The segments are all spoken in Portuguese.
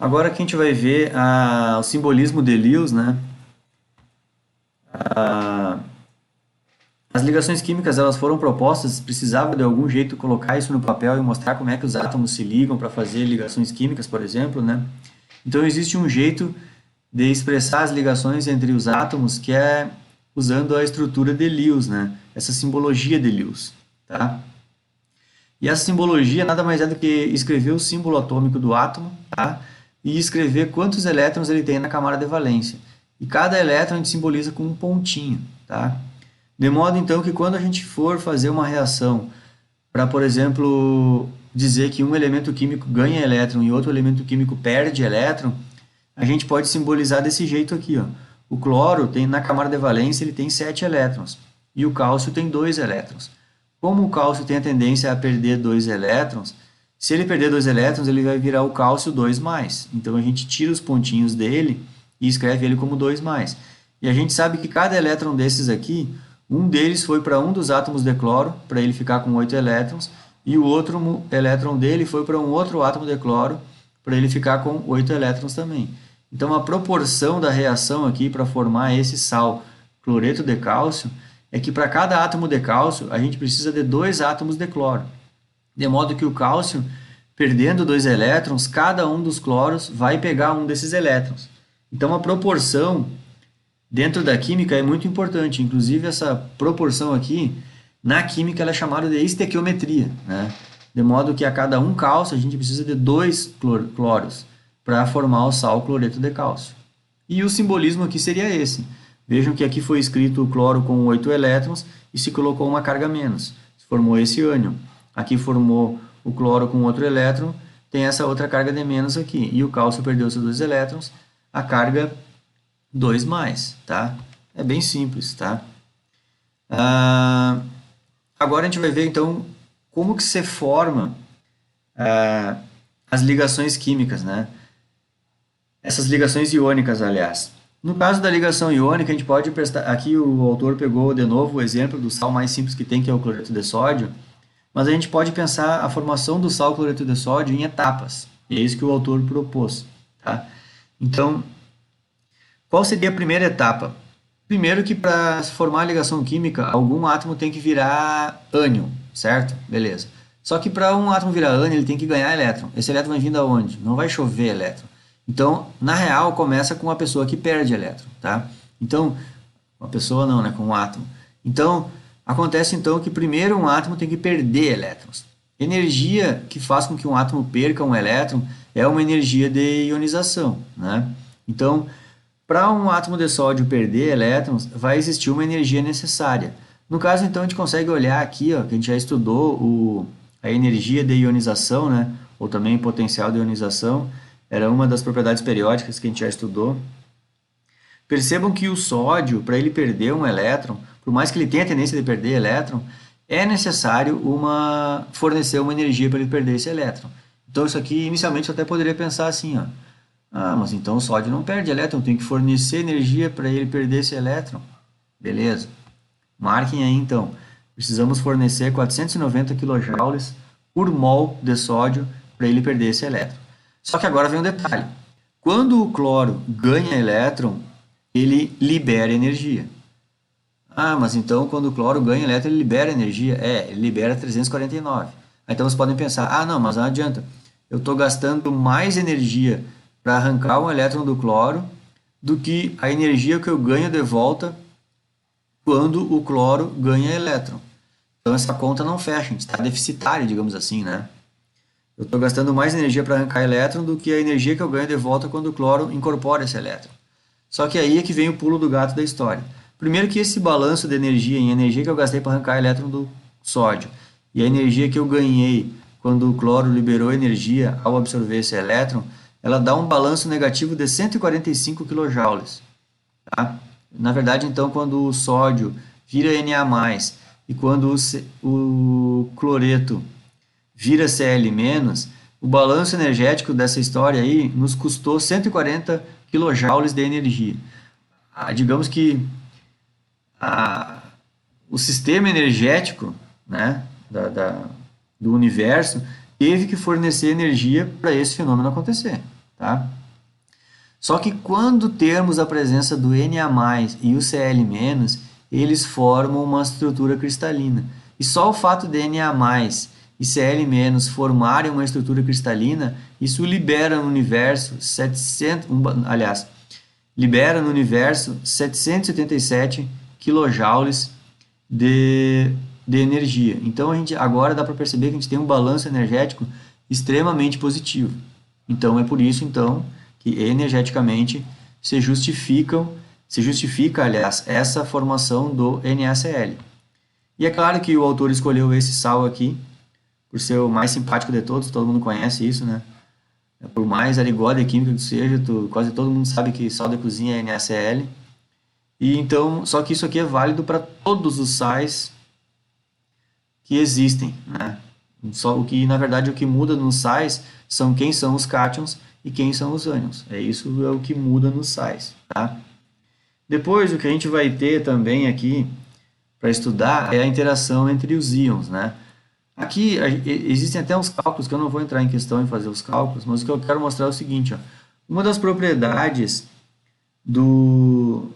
Agora que a gente vai ver o simbolismo de Lewis, né? As ligações químicas elas foram propostas, precisava de algum jeito colocar isso no papel e mostrar como é que os átomos se ligam para fazer ligações químicas, por exemplo, né? Então existe um jeito de expressar as ligações entre os átomos que é usando a estrutura de Lewis, né? Essa simbologia de Lewis, tá? E essa simbologia nada mais é do que escrever o símbolo atômico do átomo, tá? E escrever quantos elétrons ele tem na camada de valência. E cada elétron a gente simboliza com um pontinho, tá? De modo então que quando a gente for fazer uma reação para, por exemplo, dizer que um elemento químico ganha elétron e outro elemento químico perde elétron, a gente pode simbolizar desse jeito aqui, ó. O cloro tem na camada de valência ele tem 7 elétrons e o cálcio tem 2 elétrons. Como o cálcio tem a tendência a perder 2 elétrons, se ele perder 2 elétrons, ele vai virar o cálcio 2+. Então a gente tira os pontinhos dele e escreve ele como 2+. E a gente sabe que cada elétron desses aqui, um deles foi para um dos átomos de cloro, para ele ficar com 8 elétrons, e o outro elétron dele foi para um outro átomo de cloro, para ele ficar com 8 elétrons também. Então a proporção da reação aqui para formar esse sal cloreto de cálcio é que para cada átomo de cálcio a gente precisa de 2 átomos de cloro. De modo que o cálcio, perdendo 2 elétrons, cada um dos cloros vai pegar um desses elétrons. Então a proporção dentro da química é muito importante. Inclusive essa proporção aqui, na química ela é chamada de estequiometria, né? De modo que a cada um cálcio a gente precisa de 2 cloros para formar o sal cloreto de cálcio. E o simbolismo aqui seria esse. Vejam que aqui foi escrito o cloro com 8 elétrons e se colocou uma carga menos. Formou esse ânion. Aqui formou o cloro com outro elétron, tem essa outra carga de menos aqui. E o cálcio perdeu seus 2 elétrons, a carga 2+, tá? É bem simples, tá? Agora a gente vai ver, então, como que se forma as ligações químicas, né? Essas ligações iônicas, aliás. No caso da ligação iônica, a gente pode prestar... Aqui o autor pegou de novo o exemplo do sal mais simples que tem, que é o cloreto de sódio, mas a gente pode pensar a formação do sal cloreto de sódio em etapas. E é isso que o autor propôs, tá? Então, qual seria a primeira etapa? Primeiro que para formar a ligação química, algum átomo tem que virar ânion, certo? Beleza. Só que para um átomo virar ânion, ele tem que ganhar elétron. Esse elétron vai vir da onde? Não vai chover elétron. Então, na real, começa com uma pessoa que perde elétron, tá? Então, uma pessoa não, né? Com um átomo. Então, acontece então que primeiro um átomo tem que perder elétrons. Energia que faz com que um átomo perca um elétron é uma energia de ionização, né? Então, para um átomo de sódio perder elétrons, vai existir uma energia necessária. No caso, então, a gente consegue olhar aqui, ó, que a gente já estudou a energia de ionização, né? Ou também potencial de ionização. Era uma das propriedades periódicas que a gente já estudou. Percebam que o sódio, para ele perder um elétron, por mais que ele tenha a tendência de perder elétron, é necessário fornecer uma energia para ele perder esse elétron. Então, isso aqui, inicialmente, eu até poderia pensar assim, ó. Mas então o sódio não perde elétron, tem que fornecer energia para ele perder esse elétron. Beleza. Marquem aí, então. Precisamos fornecer 490 kJ por mol de sódio para ele perder esse elétron. Só que agora vem um detalhe. Quando o cloro ganha elétron, ele libera energia. Mas então quando o cloro ganha elétron, ele libera energia? Ele libera 349. Então vocês podem pensar, não, mas não adianta. Eu estou gastando mais energia para arrancar um elétron do cloro do que a energia que eu ganho de volta quando o cloro ganha elétron. Então essa conta não fecha, a gente está deficitário, digamos assim, né? Eu estou gastando mais energia para arrancar elétron do que a energia que eu ganho de volta quando o cloro incorpora esse elétron. Só que aí é que vem o pulo do gato da história. Primeiro que esse balanço de energia em energia que eu gastei para arrancar elétron do sódio e a energia que eu ganhei quando o cloro liberou energia ao absorver esse elétron, ela dá um balanço negativo de 145 kJ. Tá? Na verdade, então, quando o sódio vira Na+, e quando o cloreto vira Cl-, o balanço energético dessa história aí nos custou 140 kJ de energia. Digamos que o sistema energético, né, do universo teve que fornecer energia para esse fenômeno acontecer. tá? Só que quando termos a presença do Na+ e o Cl-, eles formam uma estrutura cristalina. E só o fato de Na+ e Cl- formarem uma estrutura cristalina, isso libera no universo 777 quilojoules de energia. Então a gente agora dá para perceber que a gente tem um balanço energético extremamente positivo. Então é por isso então que energeticamente se justifica, aliás, essa formação do NaCl. E é claro que o autor escolheu esse sal aqui por ser o mais simpático de todos, todo mundo conhece isso, né? Por mais arigó de química que seja, quase todo mundo sabe que sal de cozinha é NaCl. E então, só que isso aqui é válido para todos os sais que existem, né? Só o que, na verdade, o que muda nos sais são quem são os cátions e quem são os ânions. Isso é o que muda nos sais, tá? Depois, o que a gente vai ter também aqui para estudar é a interação entre os íons, né? Aqui existem até uns cálculos que eu não vou entrar em questão em fazer os cálculos, mas o que eu quero mostrar é o seguinte, ó. Uma das propriedades do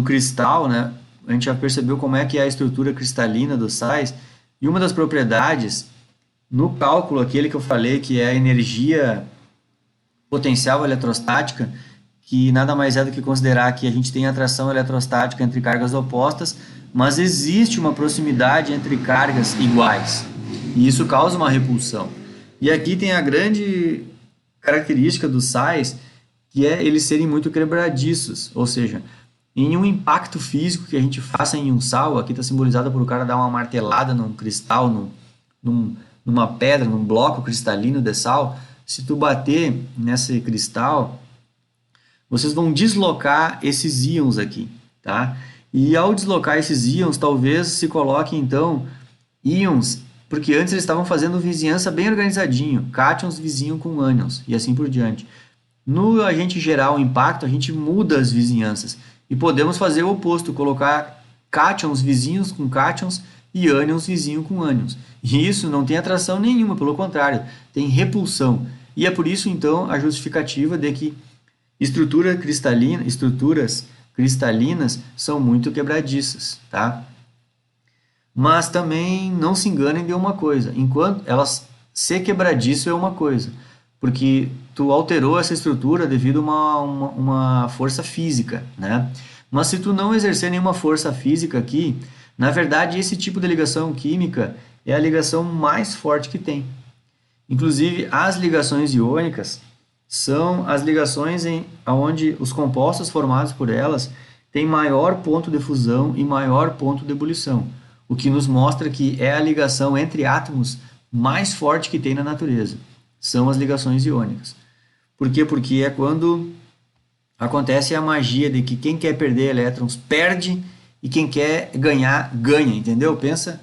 cristal, né? A gente já percebeu como é que é a estrutura cristalina dos sais, e uma das propriedades no cálculo, aquele que eu falei, que é a energia potencial eletrostática, que nada mais é do que considerar que a gente tem atração eletrostática entre cargas opostas, mas existe uma proximidade entre cargas iguais, e isso causa uma repulsão. E aqui tem a grande característica dos sais, que é eles serem muito quebradiços, ou seja, em um impacto físico que a gente faça em um sal, aqui está simbolizado por o cara dar uma martelada num cristal, numa pedra, num bloco cristalino de sal. Se tu bater nesse cristal, vocês vão deslocar esses íons aqui, tá? E ao deslocar esses íons, talvez se coloque então íons, porque antes eles estavam fazendo vizinhança bem organizadinho, cátions vizinham com ânions e assim por diante. No agente gerar o impacto, a gente muda as vizinhanças e podemos fazer o oposto, colocar cátions vizinhos com cátions e ânions vizinho com ânions. E isso não tem atração nenhuma, pelo contrário, tem repulsão. E é por isso, então, a justificativa de que estruturas cristalinas são muito quebradiças, tá? Mas também não se enganem de uma coisa, enquanto elas ser quebradiço é uma coisa, porque tu alterou essa estrutura devido a uma força física, né? Mas se tu não exercer nenhuma força física aqui, na verdade esse tipo de ligação química é a ligação mais forte que tem. Inclusive as ligações iônicas são as ligações onde os compostos formados por elas têm maior ponto de fusão e maior ponto de ebulição, o que nos mostra que é a ligação entre átomos mais forte que tem na natureza. São as ligações iônicas. Por quê? Porque é quando acontece a magia de que quem quer perder elétrons perde e quem quer ganhar, ganha, entendeu? Pensa,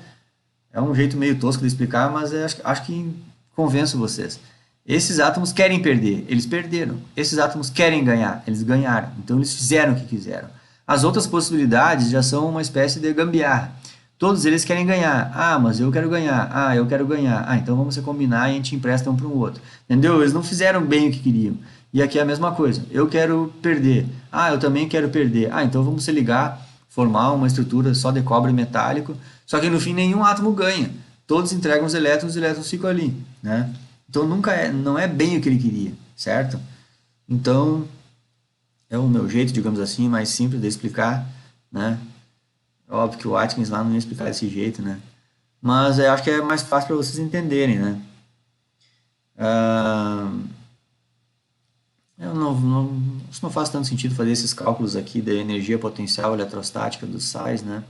é um jeito meio tosco de explicar, mas acho que convenço vocês. Esses átomos querem perder, eles perderam. Esses átomos querem ganhar, eles ganharam. Então eles fizeram o que quiseram. As outras possibilidades já são uma espécie de gambiarra. Todos eles querem ganhar. Ah, mas eu quero ganhar. Ah, eu quero ganhar. Ah, então vamos se combinar e a gente empresta um para o outro. Entendeu? Eles não fizeram bem o que queriam. E aqui é a mesma coisa. Eu quero perder. Ah, eu também quero perder. Ah, então vamos se ligar, formar uma estrutura só de cobre metálico. Só que no fim nenhum átomo ganha. Todos entregam os elétrons ficam ali, né? Então não é bem o que ele queria, certo? Então é o meu jeito, digamos assim, mais simples de explicar, né? Óbvio que o Atkins lá não ia explicar desse jeito, né? Mas eu acho que é mais fácil para vocês entenderem, né? Isso não faz tanto sentido fazer esses cálculos aqui da energia potencial eletrostática dos sais, né?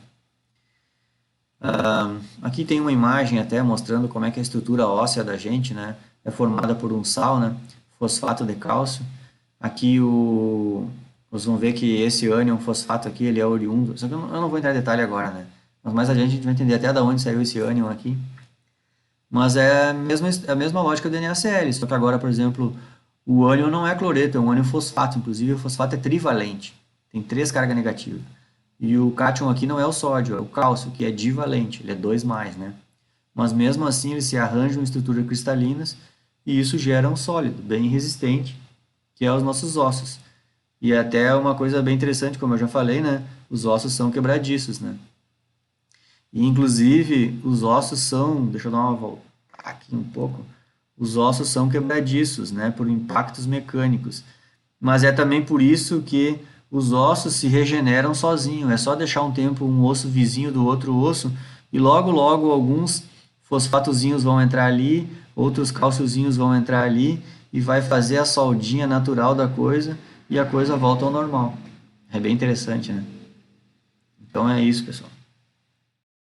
Aqui tem uma imagem até mostrando como é que a estrutura óssea da gente, né, é formada por um sal, né, fosfato de cálcio. Aqui vocês vão ver que esse ânion fosfato aqui, ele é oriundo, só que eu não vou entrar em detalhe agora, né, mas mais adiante a gente vai entender até de onde saiu esse ânion aqui. Mas é a mesma lógica do NaCl, só que agora, por exemplo, o ânion não é cloreto, é um ânion fosfato, inclusive o fosfato é trivalente, tem 3 cargas negativas. E o cátion aqui não é o sódio, é o cálcio, que é divalente, ele é 2+, né? Mas mesmo assim eles se arranjam em estruturas cristalinas e isso gera um sólido, bem resistente que é os nossos ossos. E até uma coisa bem interessante, como eu já falei, né? Os ossos são quebradiços, né? E, inclusive, os ossos são, deixa eu dar uma volta aqui um pouco, os ossos são quebradiços, né? Por impactos mecânicos. Mas é também por isso que os ossos se regeneram sozinhos. É só deixar um tempo um osso vizinho do outro osso e logo, logo alguns fosfatozinhos vão entrar ali, outros cálciozinhos vão entrar ali e vai fazer a soldinha natural da coisa e a coisa volta ao normal. É bem interessante, né? Então é isso, pessoal.